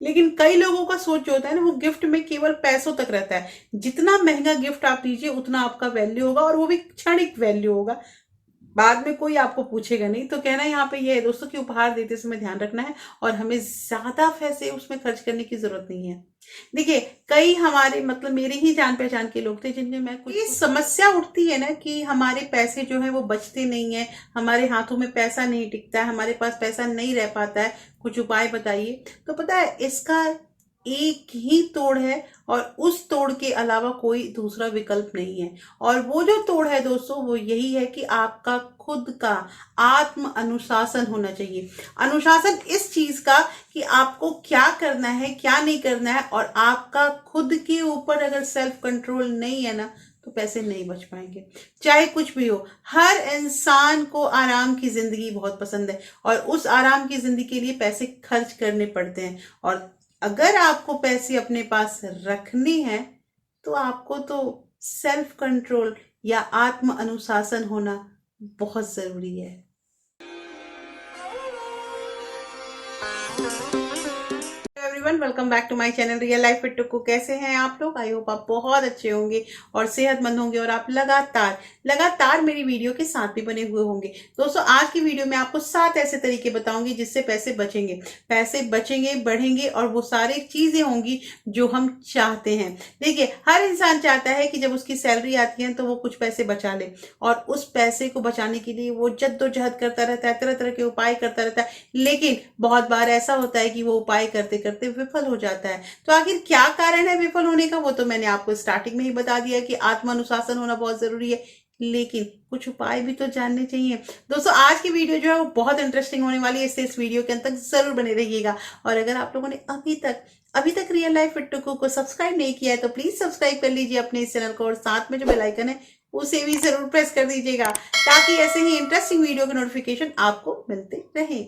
लेकिन कई लोगों का सोच जो होता है ना, वो गिफ्ट में केवल पैसों तक रहता है। जितना महंगा गिफ्ट आप लीजिए उतना आपका वैल्यू होगा, और वो भी क्षणिक वैल्यू होगा, बाद में कोई आपको पूछेगा नहीं। तो कहना यहाँ पे ये है दोस्तों कि उपहार देते समय ध्यान रखना है, और हमें ज्यादा पैसे उसमें खर्च करने की जरूरत नहीं है। देखिए, कई हमारे मतलब मेरे ही जान पहचान के लोग थे जिनने मैं कुछ ये समस्या उठती है ना कि हमारे पैसे जो है वो बचते नहीं है, हमारे हाथों में पैसा नहीं टिकता है, हमारे पास पैसा नहीं रह पाता है, कुछ उपाय बताइए। तो पता है, इसका एक ही तोड़ है, और उस तोड़ के अलावा कोई दूसरा विकल्प नहीं है। और वो जो तोड़ है दोस्तों, वो यही है कि आपका खुद का आत्म अनुशासन होना चाहिए। अनुशासन इस चीज का कि आपको क्या करना है, क्या नहीं करना है, और आपका खुद के ऊपर अगर सेल्फ कंट्रोल नहीं है ना, तो पैसे नहीं बच पाएंगे। चाहे कुछ भी हो, हर इंसान को आराम की जिंदगी बहुत पसंद है, और उस आराम की जिंदगी के लिए पैसे खर्च करने पड़ते हैं। और अगर आपको पैसे अपने पास रखने हैं, तो आपको तो सेल्फ कंट्रोल या आत्म अनुशासन होना बहुत जरूरी है। Everyone, welcome back to my channel real life with Tukku. कैसे हैं आप लोग? आई होप आप बहुत अच्छे होंगे और सेहतमंद होंगे, और आप लगातार लगातार मेरी वीडियो के साथ भी बने हुए होंगे। दोस्तों, आज की वीडियो में आपको 7 ऐसे तरीके बताऊंगी जिससे पैसे बचेंगे, पैसे बचेंगे, बढ़ेंगे, और वो सारी चीजें होंगी जो हम चाहते हैं। देखिए, हर इंसान चाहता है कि जब उसकी सैलरी आती है तो वो कुछ पैसे बचा ले, और उस पैसे को बचाने के लिए वो जद्दोजहद करता रहता है, तरह तरह के उपाय करता रहता है। लेकिन बहुत बार ऐसा होता है कि वो उपाय करते करते विफल हो जाता है। तो आखिर क्या कारण है विफल होने का, वो तो मैंने आपको स्टार्टिंग में ही बता दिया कि आत्मानुशासन होना बहुत जरूरी है। लेकिन कुछ उपाय भी तो जानने चाहिए। दोस्तों, आज की वीडियो जो है वो बहुत इंटरेस्टिंग होने वाली है, इससे इस वीडियो के अंत तक जरूर बने रहिएगा। और अगर आप लोगों ने अभी तक रियल लाइफ विद टुक्कू को सब्सक्राइब नहीं किया है, तो प्लीज सब्सक्राइब कर लीजिए अपने इस चैनल को, और साथ में जो बेल आइकन है उसे भी जरूर प्रेस कर दीजिएगा, ताकि ऐसे ही इंटरेस्टिंग वीडियो के नोटिफिकेशन आपको मिलते रहे।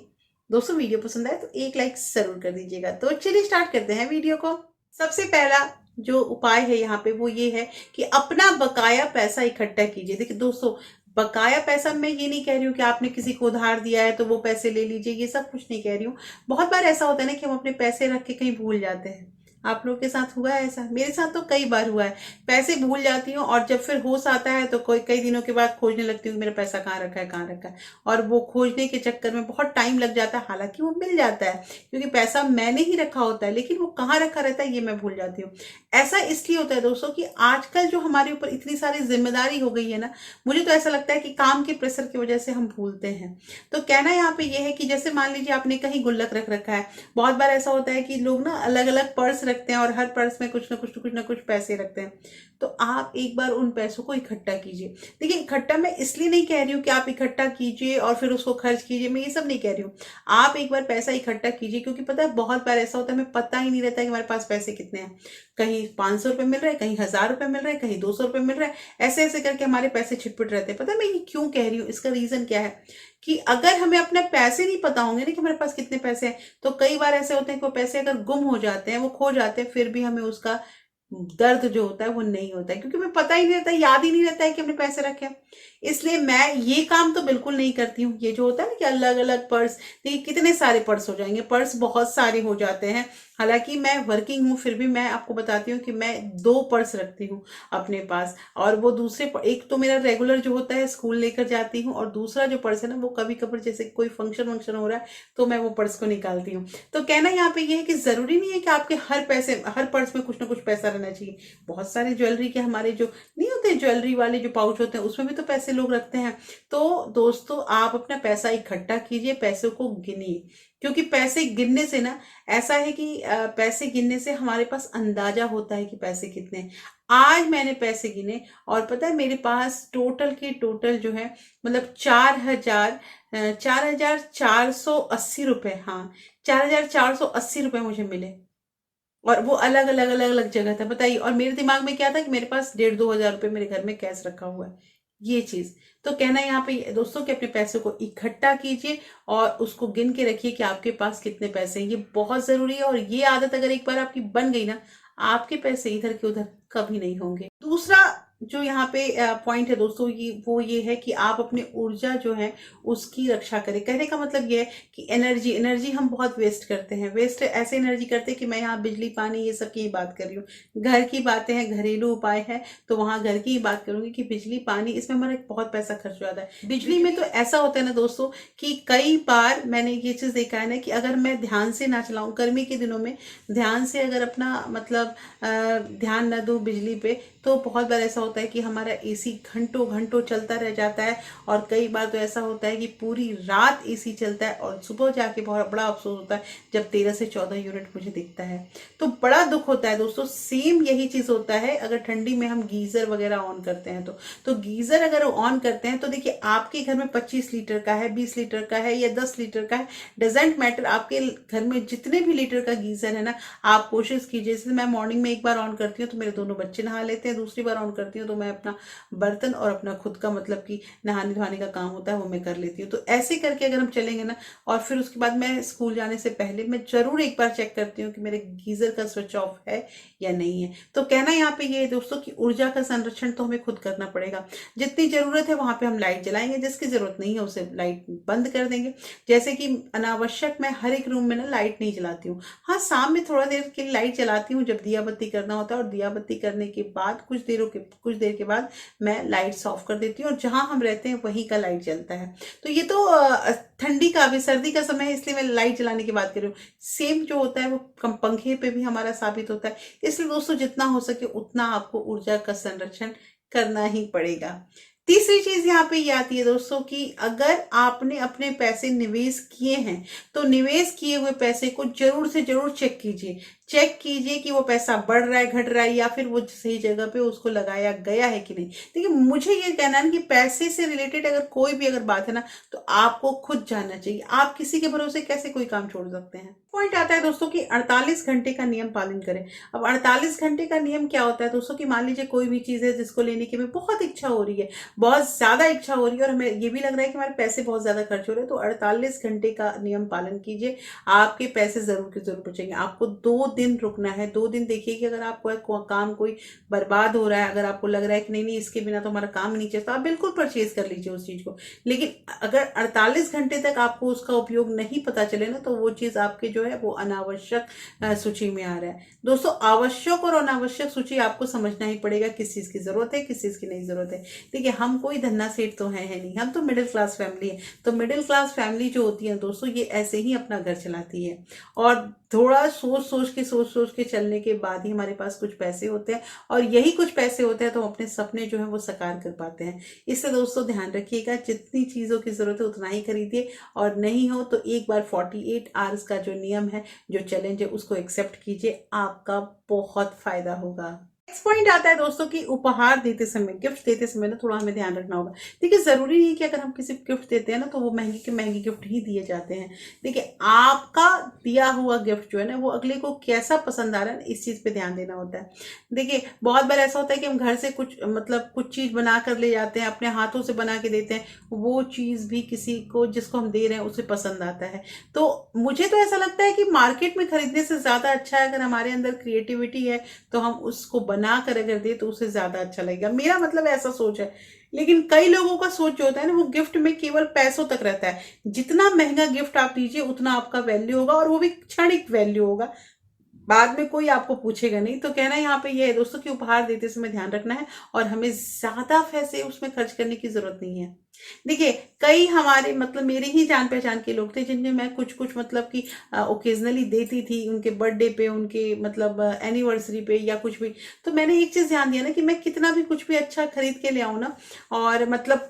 दोस्तों, वीडियो पसंद आए तो एक लाइक जरूर कर दीजिएगा। तो चलिए स्टार्ट करते हैं वीडियो को। सबसे पहला जो उपाय है यहाँ पे वो ये है कि अपना बकाया पैसा इकट्ठा कीजिए। देखिए दोस्तों, बकाया पैसा मैं ये नहीं कह रही हूँ कि आपने किसी को उधार दिया है तो वो पैसे ले लीजिए, ये सब कुछ नहीं कह रही हूँ। बहुत बार ऐसा होता है ना कि हम अपने पैसे रख के कहीं भूल जाते हैं। आप लोग के साथ हुआ है ऐसा? मेरे साथ तो कई बार हुआ है। पैसे भूल जाती हूँ, और जब फिर होश आता है तो कोई कई दिनों के बाद खोजने लगती हूँ मेरा पैसा कहाँ रखा है, कहाँ रखा है। और वो खोजने के चक्कर में बहुत टाइम लग जाता है, हालांकि वो मिल जाता है क्योंकि पैसा मैंने ही रखा होता है, लेकिन वो कहाँ रखा रहता है ये मैं भूल जाती हूँ। ऐसा इसलिए होता है दोस्तों कि आजकल जो हमारे ऊपर इतनी सारी जिम्मेदारी हो गई है ना, मुझे तो ऐसा लगता है कि काम के प्रेशर की वजह से हम भूलते हैं। तो कहना यहाँ पे ये है कि जैसे मान लीजिए आपने कहीं गुल्लक रख रखा है। बहुत बार ऐसा होता है कि लोग ना अलग अलग पर्स रखते हैं, और हर पर्स में कुछ ना कुछ पैसे रखते हैं। तो आप एक बार उन पैसों को इकट्ठा कीजिए। देखिए, इकट्ठा मैं इसलिए नहीं कह रही हूँ कि आप इकट्ठा कीजिए और फिर उसको खर्च कीजिए, मैं ये सब नहीं कह रही हूँ। आप एक बार पैसा इकट्ठा कीजिए, क्योंकि पता है बहुत बार ऐसा होता है हमें पता ही नहीं रहता है कि हमारे पास पैसे कितने हैं। कहीं 500 रुपये मिल रहे हैं, कहीं 1000 रुपये मिल रहे हैं, कहीं 200 रुपये मिल रहा है। ऐसे ऐसे करके हमारे पैसे छिटपुट रहते हैं। पता है मैं ये क्यों कह रही हूँ? इसका रीजन क्या है कि अगर हमें अपने पैसे नहीं पता होंगे ना कि हमारे पास कितने पैसे हैं, तो कई बार ऐसे होते हैं कि वो पैसे अगर गुम हो जाते हैं, वो खो जाते हैं, फिर भी हमें उसका दर्द जो होता है वो नहीं होता है, क्योंकि हमें पता ही नहीं रहता, याद ही नहीं रहता है कि हमने पैसे रखे हैं। इसलिए मैं ये काम तो बिल्कुल नहीं करती हूँ। ये जो होता है ना कि अलग अलग पर्स, देखिए कितने सारे पर्स हो जाएंगे, पर्स बहुत सारे हो जाते हैं। हालांकि मैं वर्किंग हूँ, फिर भी मैं आपको बताती हूँ कि मैं 2 पर्स रखती हूँ अपने पास। और वो एक तो मेरा रेगुलर जो होता है स्कूल लेकर जाती हूँ, और दूसरा जो पर्स है ना वो कभी कभी जैसे कोई फंक्शन वंक्शन हो रहा है तो मैं वो पर्स को निकालती हूँ। तो कहना यहाँ पे ये है कि जरूरी नहीं है कि आपके हर पर्स में कुछ ना कुछ पैसा रहना चाहिए। बहुत सारे ज्वेलरी के हमारे जो नहीं होते, ज्वेलरी वाले जो पाउच होते हैं उसमें भी तो पैसे लोग रखते हैं। तो दोस्तों, आप अपना पैसा इकट्ठा कीजिए, पैसों को गिनिए। क्योंकि पैसे गिनने से ना, ऐसा है कि पैसे गिनने से हमारे पास अंदाजा होता है कि पैसे कितने हैं। आज मैंने पैसे गिने, और पता है मेरे पास टोटल के टोटल जो है, मतलब 4,480 रुपए, हाँ, 4,480 रुपए मुझे मिले। और वो अलग अलग जगह था, बताइए। और मेरे दिमाग में क्या था कि मेरे पास 1,500-2,000 रुपए मेरे घर में कैश रखा हुआ है, ये चीज। तो कहना यहाँ पे दोस्तों कि अपने पैसों को इकट्ठा कीजिए, और उसको गिन के रखिए कि आपके पास कितने पैसे हैं। ये बहुत जरूरी है, और ये आदत अगर एक बार आपकी बन गई ना, आपके पैसे इधर के उधर कभी नहीं होंगे। दूसरा जो यहाँ पे पॉइंट है दोस्तों, ये है कि आप अपनी ऊर्जा जो है उसकी रक्षा करें। कहने का मतलब ये है कि एनर्जी एनर्जी हम बहुत वेस्ट करते हैं। वेस्ट ऐसे एनर्जी करते हैं कि मैं यहाँ बिजली पानी ये सब की ही बात कर रही हूँ, घर की बातें हैं, घरेलू उपाय है, तो वहां घर की ही बात करूंगी कि बिजली पानी इसमें हमारा बहुत पैसा खर्च हो जाता है। बिजली में तो ऐसा होता है ना दोस्तों कि कई बार मैंने ये चीज देखा है ना कि अगर मैं ध्यान से ना चलाऊं, गर्मी के दिनों में ध्यान से अगर अपना मतलब ध्यान न दूं बिजली पे, तो बहुत बार ऐसा होता है कि हमारा एसी घंटों घंटों चलता रह जाता है। और कई बार तो ऐसा होता है कि पूरी रात एसी चलता है और सुबह जाके बहुत बड़ा अफसोस होता है जब 13 से 14 यूनिट मुझे दिखता है। तो बड़ा दुख होता है दोस्तों। सेम यही चीज होता है अगर ठंडी में हम गीजर वगैरह ऑन करते हैं तो गीजर अगर ऑन करते हैं तो देखिए आपके घर में 25 लीटर का है, 20 लीटर का है या 10 लीटर का है, डजेंट मैटर, आपके घर में जितने भी लीटर का गीजर है ना, आप कोशिश कीजिए। जैसे मैं मॉर्निंग में एक बार ऑन करती हूँ तो मेरे दोनों बच्चे नहा लेते हैं, दूसरी बार ऑन करती हूँ तो मैं अपना बर्तन और अपना खुद का मतलब कि नहाने धोने का काम होता है वो मैं कर लेती हूँ। तो ऐसे करके अगर हम चलेंगे ना, और फिर उसके बाद मैं स्कूल जाने से पहले मैं जरूर एक बार चेक करती हूँ कि मेरे गीजर का स्विच ऑफ है या नहीं है। तो कहना यहाँ पे ये है दोस्तों कि ऊर्जा का संरक्षण तो हमें खुद करना पड़ेगा। जितनी जरूरत है वहां पे हम लाइट जलाएंगे, जिसकी जरूरत नहीं है उसे लाइट बंद कर देंगे। जैसे कि अनावश्यक मैं हर एक रूम में ना लाइट नहीं जलाती हूँ। हाँ, शाम में थोड़ा देर के लिए लाइट जलाती हूँ जब दिया बत्ती करना होता है, और दिया बत्ती करने के बाद कुछ देर के बाद मैं लाइट्स ऑफ कर देती हूँ और जहां हम रहते हैं वहीं का लाइट जलता है। तो ये तो ठंडी का भी, सर्दी का समय है इसलिए मैं लाइट जलाने की बात कर रही हूँ। सेम जो होता है वो पंखे पे भी हमारा साबित होता है। इसलिए दोस्तों जितना हो सके उतना आपको ऊर्जा का संरक्षण करना ही पड़ेगा। तीसरी चीज यहाँ पे ये आती है दोस्तों कि अगर आपने अपने पैसे निवेश किए हैं तो निवेश किए हुए पैसे को जरूर से जरूर चेक कीजिए। चेक कीजिए कि वो पैसा बढ़ रहा है, घट रहा है, या फिर वो सही जगह पे उसको लगाया गया है कि नहीं। देखिए मुझे ये कहना है कि पैसे से रिलेटेड अगर कोई भी अगर बात है ना, तो आपको खुद जानना चाहिए। आप किसी के भरोसे कैसे कोई काम छोड़ सकते हैं। पॉइंट आता है दोस्तों कि 48 घंटे का नियम पालन करें। अब 48 घंटे का नियम क्या होता है दोस्तों कि मान लीजिए कोई भी चीज है जिसको लेने की हमें बहुत इच्छा हो रही है, बहुत ज्यादा इच्छा हो रही है, और हमें ये भी लग रहा है कि हमारे पैसे बहुत ज्यादा खर्च हो रहे हैं, तो 48 घंटे का नियम पालन कीजिए। आपके पैसे जरूर के जरूर बचेंगे। आपको 2 दिन रुकना है। 2 दिन देखिए कि अगर आपको काम कोई बर्बाद हो रहा है, अगर आपको लग रहा है कि नहीं नहीं इसके बिना तो हमारा काम नहीं चलता, आप बिल्कुल परचेज कर लीजिए उस चीज को। लेकिन अगर 48 घंटे तक आपको उसका उपयोग नहीं पता चले ना, तो वो चीज आपके जो है वो अनावश्यक सूची में आ रहा है। दोस्तों आवश्यक और अनावश्यक सूची आपको समझना ही पड़ेगा, किस चीज की जरूरत है किस चीज की नहीं जरूरत है। देखिए हम कोई धन्ना सेठ तो है नहीं, हम तो मिडिल क्लास फैमिली है। तो मिडिल क्लास फैमिली जो होती है दोस्तों, ये ऐसे ही अपना घर चलाती है। और थोड़ा सोच सोच के चलने के बाद ही हमारे पास कुछ पैसे होते हैं, और यही कुछ पैसे होते हैं तो हम अपने सपने जो है वो साकार कर पाते हैं। इससे दोस्तों ध्यान रखिएगा, जितनी चीजों की जरूरत है उतना ही खरीदिए, और नहीं हो तो एक बार 48 आवर्स का जो नियम है, जो चैलेंज है, उसको एक्सेप्ट कीजिए। आपका बहुत फायदा होगा। नेक्स्ट पॉइंट आता है दोस्तों कि उपहार देते समय, गिफ्ट देते समय ना थोड़ा हमें ध्यान रखना होगा। देखिए जरूरी नहीं कि अगर हम किसी को गिफ्ट देते हैं ना तो वो महंगी के महंगी गिफ्ट ही दिए जाते हैं। देखिए आपका दिया हुआ गिफ्ट जो है ना वो अगले को कैसा पसंद आ रहा है, इस चीज पे ध्यान देना होता है। देखिए बहुत बार ऐसा होता है कि हम घर से कुछ मतलब कुछ चीज बना कर ले जाते हैं, अपने हाथों से बना के देते हैं, वो चीज भी किसी को जिसको हम दे रहे हैं उसे पसंद आता है। तो मुझे तो ऐसा लगता है कि मार्केट में खरीदने से ज्यादा अच्छा है अगर हमारे अंदर क्रिएटिविटी है तो हम उसको बना कर अगर दे तो उसे ज्यादा अच्छा लगेगा। मेरा मतलब ऐसा सोच है। लेकिन कई लोगों का सोच जो होता है ना वो गिफ्ट में केवल पैसों तक रहता है। जितना महंगा गिफ्ट आप दीजिए उतना आपका वैल्यू होगा, और वो भी क्षणिक वैल्यू होगा, बाद में कोई आपको पूछेगा नहीं। तो कहना यहाँ पे ये है दोस्तों कि उपहार देते समय ध्यान रखना है, और हमें ज्यादा पैसे उसमें खर्च करने की जरूरत नहीं है। देखिए कई हमारे मतलब मेरे ही जान पहचान के लोग थे जिन्हें मैं कुछ कुछ मतलब कि ओकेजनली देती थी, उनके बर्थडे पे, उनके मतलब एनिवर्सरी पे या कुछ भी। तो मैंने एक चीज ध्यान दिया ना कि मैं कितना भी कुछ भी अच्छा खरीद के ले आऊं ना, और मतलब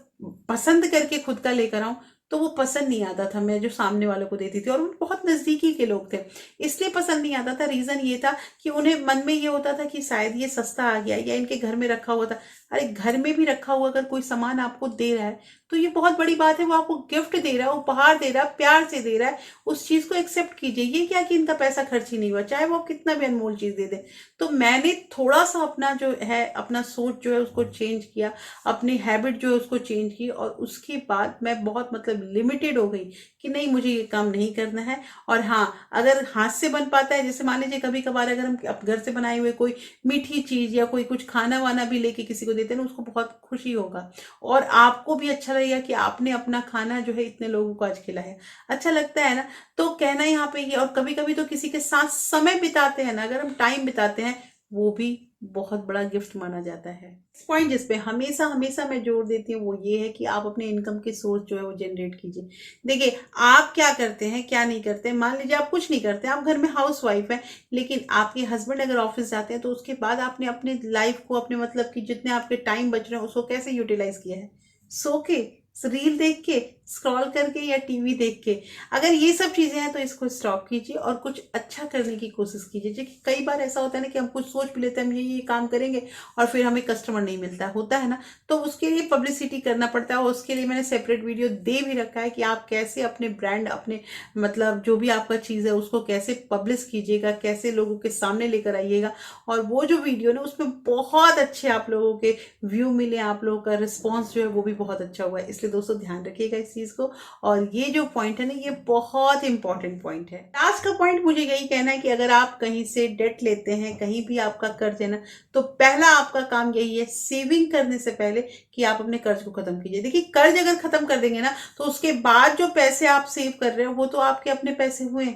पसंद करके खुद का लेकर आऊं, तो वो पसंद नहीं आता था मैं जो सामने वालों को देती थी। और वो बहुत नजदीकी के लोग थे, इसलिए पसंद नहीं आता था। रीजन ये था कि उन्हें मन में ये होता था कि शायद ये सस्ता आ गया या इनके घर में रखा हुआ था। अरे घर में भी रखा हुआ अगर कोई सामान आपको दे रहा है तो ये बहुत बड़ी बात है। वो आपको गिफ्ट दे रहा है, उपहार दे रहा है, प्यार से दे रहा है, उस चीज को एक्सेप्ट कीजिए। ये क्या कि इनका पैसा खर्च ही नहीं हुआ, चाहे वो आप कितना भी अनमोल चीज दे दे। तो मैंने थोड़ा सा अपना जो है अपना सोच जो है उसको चेंज किया, अपनी हैबिट जो है उसको चेंज की, और उसके बाद मैं बहुत मतलब लिमिटेड हो गई कि नहीं मुझे ये काम नहीं करना है। और हाँ, अगर हाथ से बन पाता है, जैसे मान लीजिए कभी कभार अगर हम घर से बनाए हुए कोई मीठी चीज या कोई कुछ खाना वाना भी लेके किसी को लेते हैं ना, उसको बहुत खुशी होगा और आपको भी अच्छा लगेगा कि आपने अपना खाना जो है इतने लोगों को आज खिलाया। अच्छा लगता है ना। तो कहना यहाँ पे ये, और कभी कभी तो किसी के साथ समय बिताते हैं ना, अगर हम टाइम बिताते हैं, वो भी बहुत बड़ा गिफ्ट माना जाता है। पॉइंट जिस पे हमेशा हमेशा मैं जोर देती हूँ वो ये है कि आप अपने इनकम की सोर्स जो है वो जनरेट कीजिए। देखिए, आप क्या करते हैं क्या नहीं करते हैं, मान लीजिए आप कुछ नहीं करते, आप घर में हाउस वाइफ है, लेकिन आपके हस्बैंड अगर ऑफिस जाते हैं तो उसके बाद आपने अपने लाइफ को, अपने मतलब कि जितने आपके टाइम बच रहे हैं उसको कैसे यूटिलाइज किया है? सो के, रील देख के, स्क्रॉल करके, या टीवी देख के। अगर ये सब चीजें हैं तो इसको स्टॉप कीजिए और कुछ अच्छा करने की कोशिश कीजिए। क्योंकि कई बार ऐसा होता है ना कि हम कुछ सोच भी लेते हैं हम ये काम करेंगे और फिर हमें कस्टमर नहीं मिलता होता है ना, तो उसके लिए पब्लिसिटी करना पड़ता है और उसके लिए मैंने सेपरेट वीडियो दे भी रखा है कि आप कैसे अपने ब्रांड, अपने मतलब जो भी आपका चीज है उसको कैसे पब्लिश कीजिएगा, कैसे लोगों के सामने लेकर आइएगा। और वो जो वीडियो ना उसमें बहुत अच्छे आप लोगों के व्यू मिले, आप लोगों का रिस्पॉन्स जो है वो भी बहुत अच्छा हुआ है। इसलिए दोस्तों ध्यान रखिएगा इस चीज को। और ये जो पॉइंट है ना, ये बहुत इंपॉर्टेंट पॉइंट है। लास्ट का पॉइंट मुझे यही कहना है कि अगर आप कहीं से डेट लेते हैं, कहीं भी आपका कर्ज है ना, तो पहला आपका काम यही है, सेविंग करने से पहले, कि आप अपने कर्ज को खत्म कीजिए। देखिए, कर्ज अगर खत्म कर देंगे ना, तो उसके बाद जो पैसे आप सेव कर रहे हो वो तो आपके अपने पैसे हुए,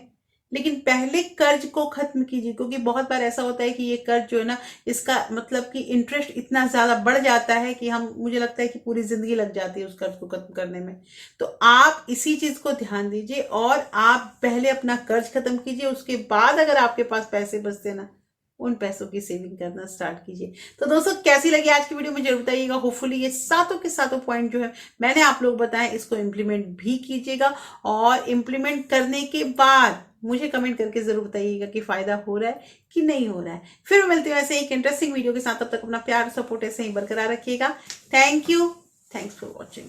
लेकिन पहले कर्ज को खत्म कीजिए। क्योंकि बहुत बार ऐसा होता है कि ये कर्ज जो है ना, इसका मतलब कि इंटरेस्ट इतना ज्यादा बढ़ जाता है कि हम, मुझे लगता है कि पूरी जिंदगी लग जाती है उस कर्ज को खत्म करने में। तो आप इसी चीज को ध्यान दीजिए और आप पहले अपना कर्ज खत्म कीजिए, उसके बाद अगर आपके पास पैसे बचते हैं ना, उन पैसों की सेविंग करना स्टार्ट कीजिए। तो दोस्तों, कैसी लगी आज की वीडियो मुझे जरूर बताइएगा। होपफुली ये सातों के सातों पॉइंट जो है मैंने आप लोग बताए, इसको इम्प्लीमेंट भी कीजिएगा और इम्प्लीमेंट करने के बाद मुझे कमेंट करके जरूर बताइएगा कि फायदा हो रहा है कि नहीं हो रहा है। फिर मिलते हैं ऐसे एक इंटरेस्टिंग वीडियो के साथ, तब तक अपना प्यार सपोर्ट ऐसे ही बरकरार रखिएगा। Thank you. Thanks for watching.